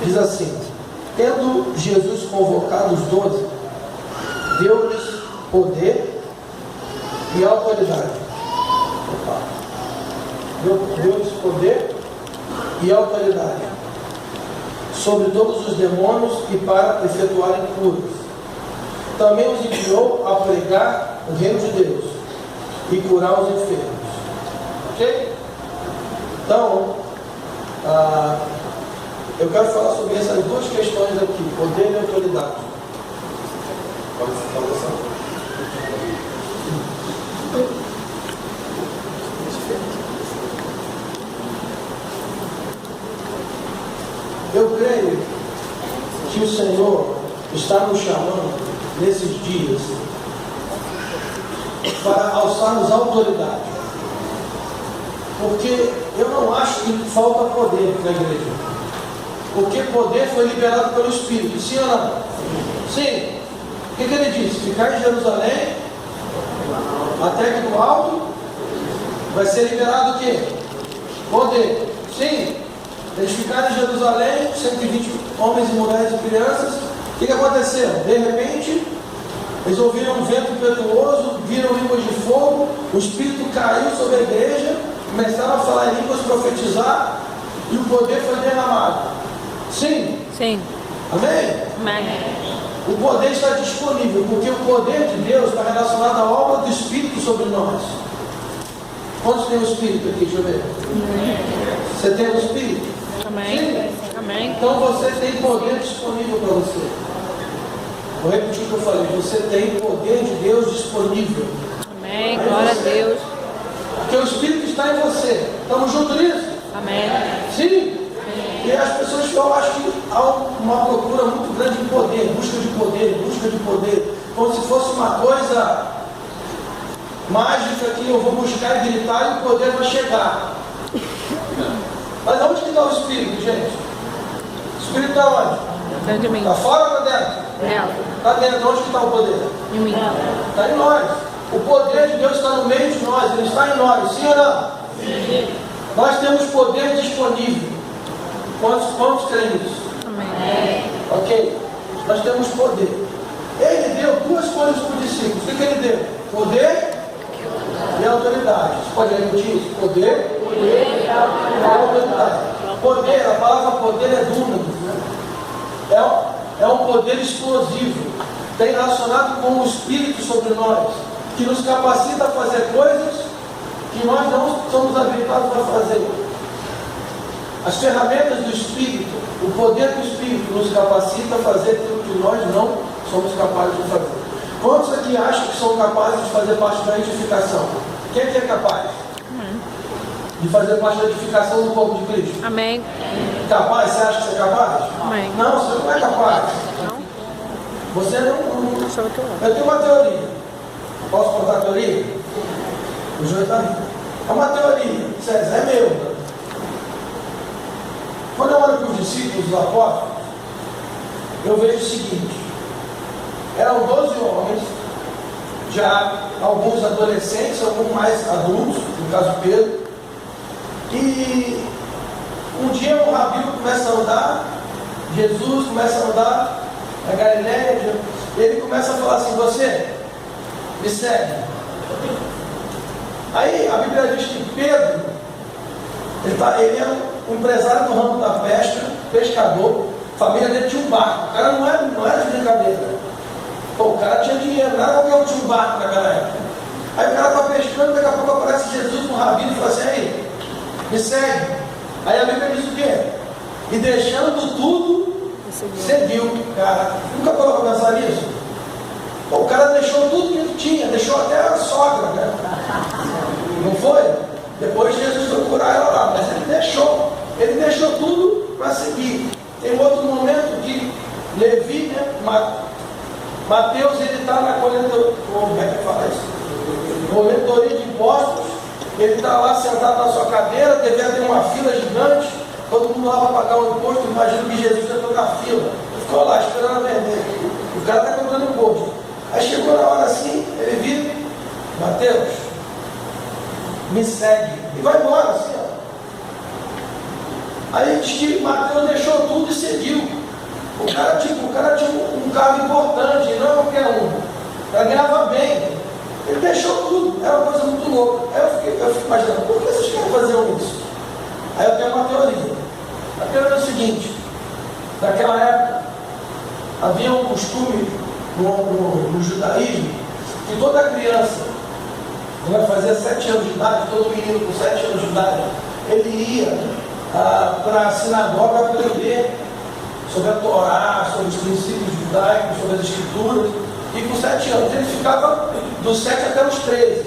Diz assim: tendo Jesus convocado os 12, deu-lhes poder e autoridade. Deu-lhes poder e autoridade sobre todos os demônios e para efetuarem curas. Também os enviou a pregar o reino de Deus e curar os enfermos. Ok? Então, eu quero falar sobre essas duas questões aqui: poder e autoridade. Pode falar essa? Eu creio que o Senhor está nos chamando nesses dias para alçarmos autoridade, porque eu não acho que falta poder na igreja, porque poder foi liberado pelo Espírito, sim ou não? Sim. O que ele disse? Ficar em Jerusalém até que do alto vai ser liberado o quê? Poder. Sim. Eles ficaram em Jerusalém, 120 homens e mulheres e crianças. O que aconteceu? De repente, eles ouviram um vento impetuoso, viram línguas de fogo, o Espírito caiu sobre a igreja, começaram a falar em línguas, profetizar, e o poder foi derramado. Sim? Sim. Amém? Amém. O poder está disponível, porque o poder de Deus está relacionado à obra do Espírito sobre nós. Quantos tem o Espírito aqui? Deixa eu ver. Você tem o Espírito? Amém. Sim. Amém. Então você tem poder disponível para você. Vou repetir o que eu falei. Você tem poder de Deus disponível. Amém. Glória a Deus. Porque o Espírito está em você. Estamos juntos nisso? Amém. Sim. E as pessoas, eu acho que há uma procura muito grande de poder, busca de poder, como se fosse uma coisa mágica que eu vou buscar e gritar e o poder vai chegar. Mas onde que está o Espírito, gente? O Espírito está onde? Dentro de mim. Está fora ou está dentro? Nela. Está dentro. Onde que está o poder? Em mim. Está em nós. O poder de Deus está no meio de nós, ele está em nós, sim ou não? Sim. Nós temos poder disponível. Quantos creem nisso? Amém. Ok? Nós temos poder. Ele deu duas coisas para os discípulos. O que ele deu? Poder e autoridade. Você pode repetir isso? Poder e autoridade. Poder, a palavra poder é dunamis, né? É um poder explosivo. Tem relacionado com o Espírito sobre nós, que nos capacita a fazer coisas que nós não somos habilitados para fazer. As ferramentas do Espírito, o poder do Espírito nos capacita a fazer aquilo que nós não somos capazes de fazer. Quantos aqui acham que são capazes de fazer parte da edificação? Quem é capaz? Amém. De fazer parte da edificação do corpo de Cristo? Amém. Capaz? Você acha que você é capaz? Amém. Não, você não é capaz. Não? Você não. Achava que eu era. Eu tenho uma teoria. Posso contar a teoria? O João está rindo. É uma teoria, sério, é meu. Quando eu olho para os discípulos, os apóstolos, eu vejo o seguinte: eram 12 homens, já alguns adolescentes, alguns mais adultos, no caso Pedro, e um dia o rabino começa a andar, Jesus começa a andar na Galileia, ele começa a falar assim: você me segue. Aí a Bíblia diz que Pedro, ele era um empresário do ramo da pesca, pescador, a família dele tinha um barco, o cara não era de brincadeira. Pô, o cara tinha dinheiro, não era qualquer um tinha um barco naquela época. Aí o cara está pescando, daqui a pouco aparece Jesus com um rabino e fala assim: aí, me segue. Aí a Bíblia diz o quê? E deixando tudo, seguiu. Cara, nunca parou para pensar nisso? Pô, o cara deixou tudo que ele tinha, deixou até a sogra, né? Não foi? Depois Jesus foi curar ela lá, mas ele deixou tudo para seguir. Tem outro momento que Levi, né, Mateus, ele está na coletoria, como é que fala isso? Coletoria de impostos, ele está lá sentado na sua cadeira, devia ter uma fila gigante, todo mundo lá para pagar o imposto. Imagina que Jesus entrou na fila, ele ficou lá esperando vender. O cara está cobrando imposto. Aí chegou na hora assim, ele viu: Mateus, me segue, e vai embora assim, ó. Aí diz que Mateus deixou tudo e seguiu. cargo importante, não é qualquer um. Ela ganhava bem. Ele deixou tudo, era uma coisa muito louca. Aí eu fico imaginando, por que vocês querem fazer isso? Aí eu tenho uma teoria. A teoria é o seguinte: naquela época havia um costume no judaísmo que toda criança, quando fazia 7 anos de idade, todo menino com 7 anos de idade, ele ia para a sinagoga aprender sobre a Torá, sobre os princípios judaicos, sobre as escrituras. E com 7 anos ele ficava dos 7 até os 13,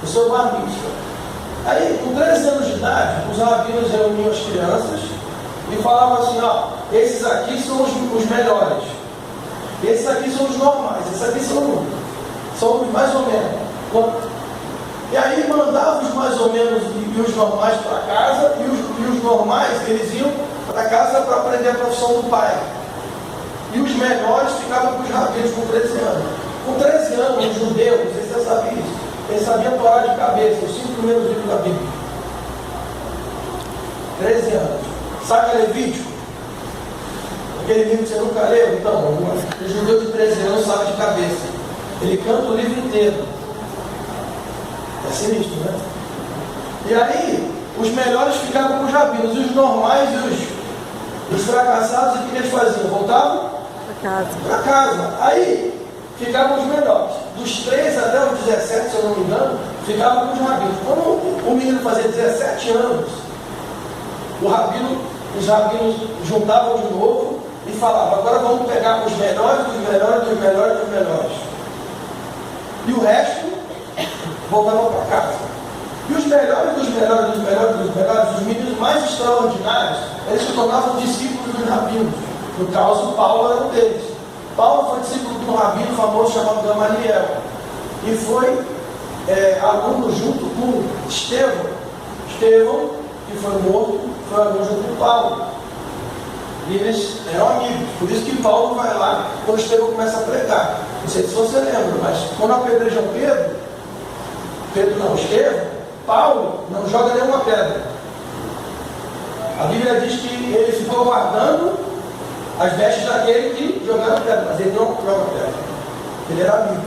o seu bar mitzvah. Aí, com 13 anos de idade, os rabinos reuniam as crianças e falavam assim: ó, esses aqui são os melhores, esses aqui são os normais, esses aqui são os mais ou menos. E aí mandavam os mais ou menos e os normais para casa, e os normais eles iam para casa para aprender a profissão do pai. E os melhores ficavam com os rabinos com 13 anos. Com 13 anos, os judeus, não sei se você sabia isso, eles sabiam Torá de cabeça, os 5 primeiros livros da Bíblia. 13 anos. Saca Levítico? Aquele livro que você nunca leu? Então, o judeu de 13 anos sabe de cabeça. Ele canta o livro inteiro. É sinistro, né? E aí, os melhores ficavam com os rabinos, e os normais e os fracassados, o que eles faziam? Voltavam para casa. Aí ficavam os melhores. Dos 13 até os 17, se eu não me engano, ficavam com os rabinos. Quando o menino fazia 17 anos, os rabinos juntavam de novo e falavam: agora vamos pegar os melhores, dos melhores, dos melhores, dos melhores. E o resto voltavam para casa. E os melhores dos melhores, dos melhores, dos melhores, os meninos mais extraordinários, eles se tornavam discípulos dos rabinos. No caso, Paulo era um deles. Paulo foi discípulo de um rabino famoso chamado Gamaliel. E foi aluno junto com Estevão. Estevão, que foi morto, foi aluno junto com Paulo. E eles eram amigos. Por isso que Paulo vai lá quando Estevão começa a pregar. Não sei se você lembra, mas quando apedrejam Estevão, Paulo não joga nenhuma pedra. A Bíblia diz que ele ficou guardando as vestes daquele que jogava pedra, mas ele não joga pedra. Ele era amigo.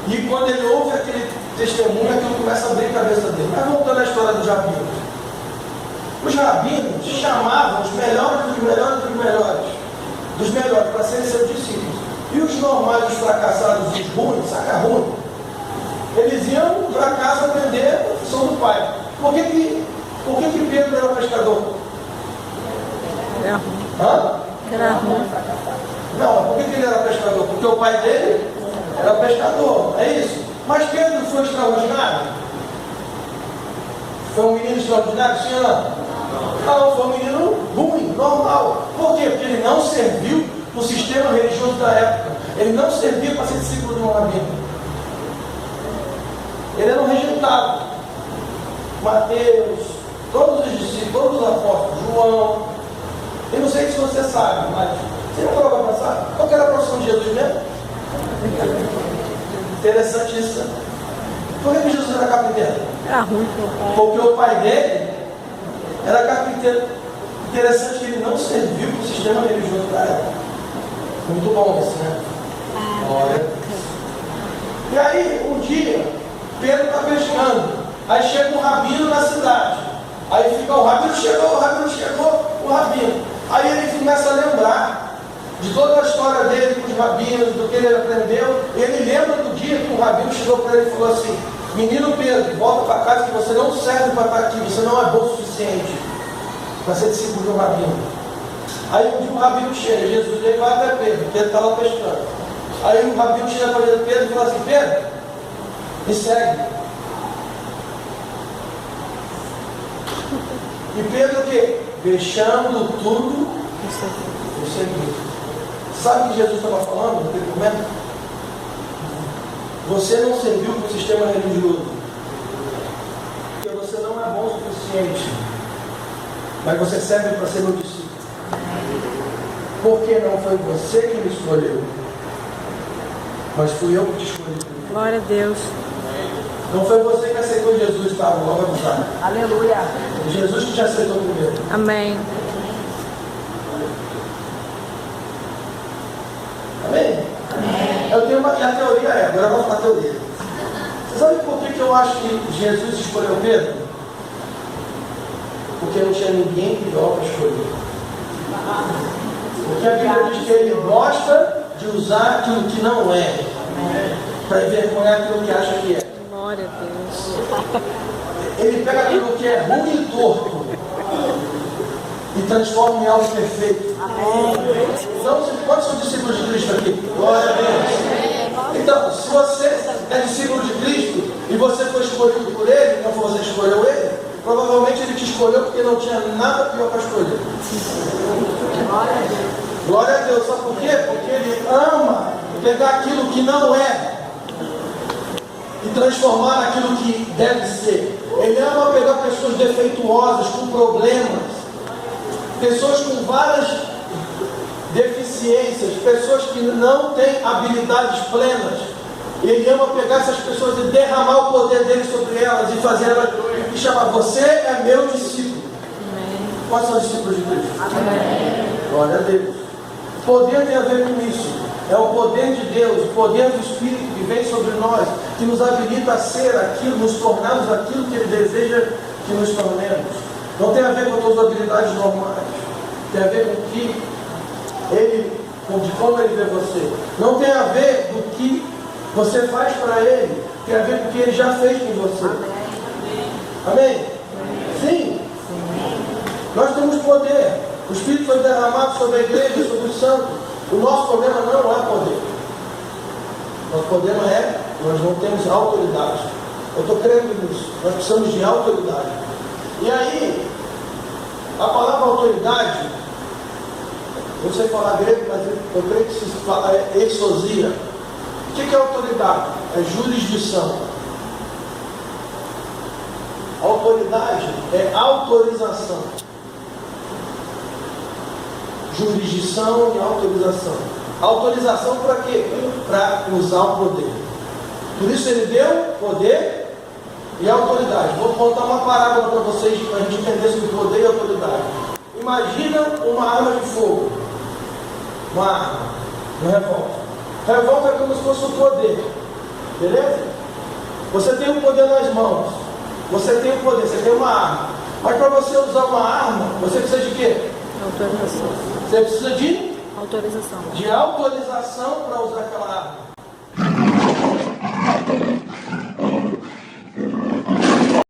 E quando ele ouve aquele testemunho, aquilo começa a abrir a cabeça dele. Mas voltando à história dos rabinos. Os rabinos chamavam os melhores dos melhores dos melhores, para serem seus discípulos. E os normais, os fracassados, os ruins, saca ruim, eles iam para casa aprender a profissão do pai. Por que Pedro era pescador? Era ruim. Hã? Era ruim. Não, por que ele era pescador? Porque o pai dele era pescador, é isso. Mas Pedro foi extraordinário? Foi um menino extraordinário, sim ou não? Não, foi um menino ruim, normal. Por quê? Porque ele não serviu no sistema religioso da época. Ele não servia para ser discípulo de um rabino. Ele era um rejeitado. Mateus, todos os discípulos, todos os apóstolos, João. Eu não sei se você sabe, mas você não parou para pensar? Qual que era a profissão de Jesus mesmo? Interessante isso, né? Por que Jesus era carpinteiro? Era ruim. Porque o pai dele era carpinteiro. Interessante que ele não serviu para o sistema religioso da época. Muito bom isso, né? Olha. E aí, um dia, Pedro está pescando. Aí chega um rabino na cidade. Aí fica o rabino chegou, o rabino. Aí ele começa a lembrar de toda a história dele com os rabinos, do que ele aprendeu. Ele lembra do dia que um rabino chegou para ele e falou assim: menino Pedro, volta para casa que você não serve para estar aqui, você não é bom o suficiente para ser discípulo de um rabino. Aí um dia o rabino chega, Jesus ele vai até Pedro está lá pescando. Aí o rabino chega para Pedro e fala assim: Pedro, me segue. E Pedro o quê? Deixando tudo, o seguinte. Sabe o que Jesus estava falando naquele momento? Você não serviu para o sistema religioso. Porque você não é bom o suficiente. Mas você serve para ser meu discípulo. Porque não foi você que me escolheu. Mas fui eu que te escolhi. Glória a Deus. Não foi você que aceitou Jesus, tá? Logo avisado. Aleluia. Jesus que te aceitou primeiro. Amém. Amém? e a teoria é, agora vamos para a teoria. Você sabe por que eu acho que Jesus escolheu Pedro? Porque não tinha ninguém pior para escolher. Porque a Bíblia diz que ele gosta de usar aquilo que não é, para envergonhar aquilo que acha que é. Glória a Deus. Ele pega aquilo que é ruim e torto e transforma em algo perfeito. Então, quantos são discípulos de Cristo aqui? Glória a Deus. Então, se você é discípulo de Cristo e você foi escolhido por Ele, não foi você que escolheu Ele, provavelmente Ele te escolheu porque não tinha nada pior para escolher. Glória a Deus. Sabe por quê? Porque Ele ama pegar aquilo que não é e transformar naquilo que deve ser. Ele ama pegar pessoas defeituosas, com problemas, pessoas com várias deficiências, pessoas que não têm habilidades plenas. Ele ama pegar essas pessoas e derramar o poder dele sobre elas e fazer elas e chamar: você é meu discípulo. Quais são os discípulos de Cristo? Amém. Glória a Deus. Poder tem a ver com isso. É o poder de Deus, o poder do Espírito que vem sobre nós, que nos habilita a ser aquilo, nos tornarmos aquilo que Ele deseja que nos tornemos. Não tem a ver com as tuas habilidades normais. Tem a ver com o que de como Ele vê você. Não tem a ver com o que você faz para Ele. Tem a ver com o que Ele já fez com você. Amém? Sim. Nós temos poder. O Espírito foi derramado sobre a igreja, sobre os santos. O nosso problema não é poder. Nosso problema é que nós não temos autoridade. Eu estou crendo nisso. Nós precisamos de autoridade. E aí, a palavra autoridade, eu não sei falar grego, mas eu creio que se fala exousia. O que é autoridade? É jurisdição. Autoridade é autorização. Jurisdição e autorização. Autorização para quê? Para usar o poder. Por isso Ele deu poder e autoridade. Vou contar uma parábola para vocês, para a gente entender sobre poder e autoridade. Imagina uma arma de fogo. Uma arma. Um revólver. Revólver é como se fosse o poder. Beleza? Você tem o poder nas mãos. Você tem o poder, você tem uma arma. Mas para você usar uma arma, você precisa de quê? Autorização. Você precisa de Autorização. autorização